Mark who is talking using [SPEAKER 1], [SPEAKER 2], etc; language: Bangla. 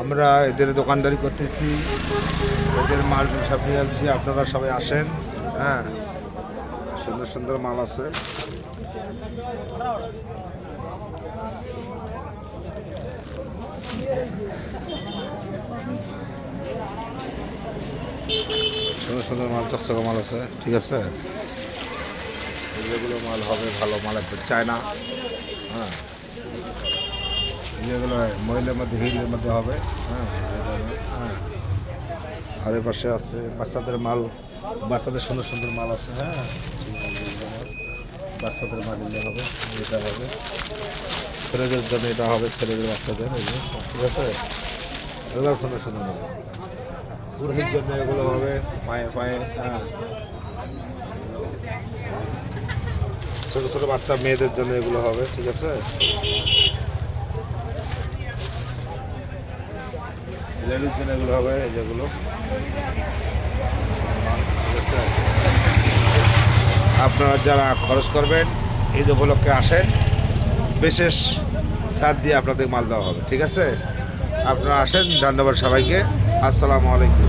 [SPEAKER 1] আমরা এদের দোকানদারি করতেছি, এদের মাল সব নিয়ে যাচ্ছি। আপনারা সবাই আসেন। হ্যাঁ, সুন্দর সুন্দর মাল আছে। সুন্দর সুন্দর মাল, চকচকা মাল আছে। ঠিক আছে, যেগুলো মাল হবে ভালো মাল, একদম চায়না। হ্যাঁ, যেগুলো মহিলার মধ্যে হিলের মধ্যে হবে। হ্যাঁ হ্যাঁ, আর এ পাশে আছে বাচ্চাদের মাল, বাচ্চাদের সুন্দর সুন্দর মাল আছে। হ্যাঁ, বাচ্চাদের মাল নিলে হবে, এটা হবে ছেলেদের জন্য, এটা হবে ছেলেদের বাচ্চাদের। এই যে ঠিক আছে, এগুলো সুন্দর সুন্দর মাল। পুরুষের জন্য এগুলো হবে পায়ে পায়ে। হ্যাঁ, ছোটো ছোটো বাচ্চা মেয়েদের জন্য এগুলো হবে। ঠিক আছে, লেডিস জন্য এগুলো হবে, এই যেগুলো। ঠিক আছে, আপনারা যারা খরচ করবেন এই উপলক্ষে আসেন, বিশেষ ছাড় দিয়ে আপনাদের মাল দেওয়া হবে। ঠিক আছে, আপনারা আসেন। ধন্যবাদ সবাইকে। আসসালামু আলাইকুম।